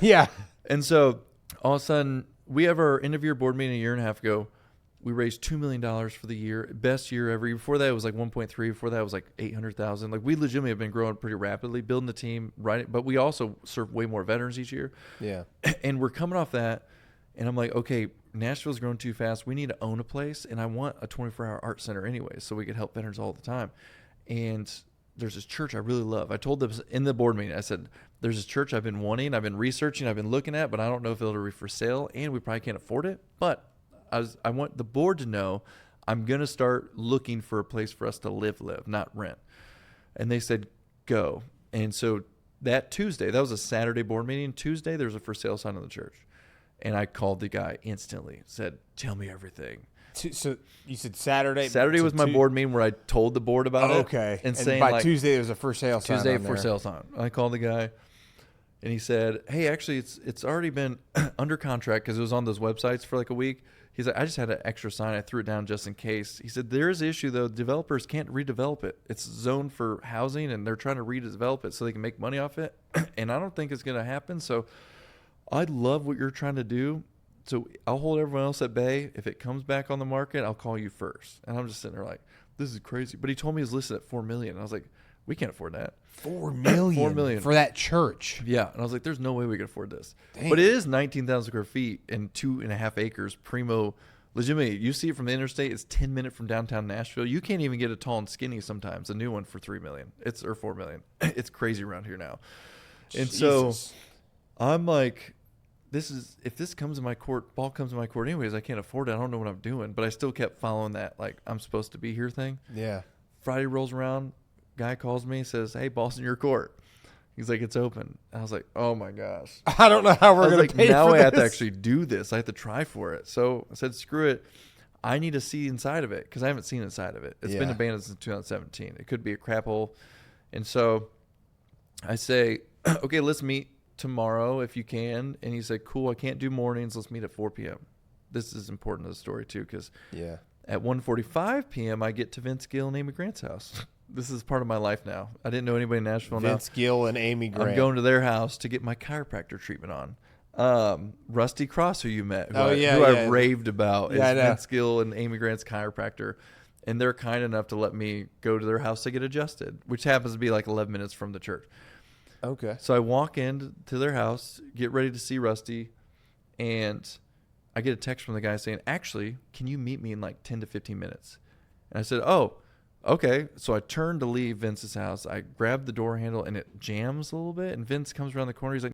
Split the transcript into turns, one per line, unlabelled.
Yeah.
And so all of a sudden, we have our end of year board meeting a year and a half ago. We raised $2 million for the year. Best year ever. Before that, it was like 1.3. Before that, it was like 800,000. Like, we legitimately have been growing pretty rapidly, building the team, right? But we also serve way more veterans each year.
Yeah.
And we're coming off that. And I'm like, okay, Nashville's growing too fast. We need to own a place. And I want a 24-hour art center anyway, so we could help veterans all the time. And there's this church I really love. I told them in the board meeting, I said, there's this church I've been wanting, I've been researching, I've been looking at, but I don't know if it'll be for sale, and we probably can't afford it. But I want the board to know I'm going to start looking for a place for us to live, not rent. And they said, go. And so that Tuesday, that was a Saturday board meeting. Tuesday, there was a for sale sign on the church. And I called the guy instantly, said, tell me everything.
So you said Saturday?
Saturday was my board meeting where I told the board about it.
Okay.
And saying,
by
like,
Tuesday, there was a for sale sign
Tuesday
on
for
there.
sale sign. I called the guy, and he said, hey, actually, it's already been under contract because it was on those websites for like a week. He's like, I just had an extra sign. I threw it down just in case. He said, there is an issue, though. Developers can't redevelop it. It's zoned for housing, and they're trying to redevelop it so they can make money off it. And I don't think it's going to happen. So I love what you're trying to do. So I'll hold everyone else at bay. If it comes back on the market, I'll call you first. And I'm just sitting there like, this is crazy. But he told me he was listed at $4 million. I was like, we can't afford that.
$4 million.
$4 million
For that church.
Yeah. And I was like, there's no way we can afford this.
Dang.
But it is 19,000 square feet and 2.5 acres. Primo. Legitimately, you see it from the interstate. It's 10 minutes from downtown Nashville. You can't even get a tall and skinny sometimes. A new one for $3 million. Or $4 million. It's crazy around here now. And so I'm like, if this comes in my court, ball comes in my court anyways, I can't afford it. I don't know what I'm doing. But I still kept following that, like, I'm supposed to be here thing.
Yeah.
Friday rolls around. Guy calls me, says, hey, ball's in your court. He's like, it's open. I was like, oh my gosh.
I don't know how we're going to pay
now
for
I
this.
have to actually do this. I have to try for it. So I said, screw it. I need to see inside of it because I haven't seen inside of it. It's been abandoned since 2017. It could be a crap hole. And so I say, okay, let's meet tomorrow if you can. And he said, cool, I can't do mornings. Let's meet at 4 p.m. This is important to the story too because at 1:45 p.m. I get to Vince Gill and Amy Grant's house. This is part of my life now. I didn't know anybody in Nashville now.
Vince Gill and Amy Grant.
I'm going to their house to get my chiropractor treatment on. Rusty Cross, who you met, who I raved about, is Vince Gill and Amy Grant's chiropractor. And they're kind enough to let me go to their house to get adjusted, which happens to be like 11 minutes from the church.
Okay.
So I walk into their house, get ready to see Rusty, and I get a text from the guy saying, actually, can you meet me in like 10 to 15 minutes? And I said, oh, okay. So I turned to leave Vince's house. I grabbed the door handle, and it jams a little bit, and Vince comes around the corner. He's like,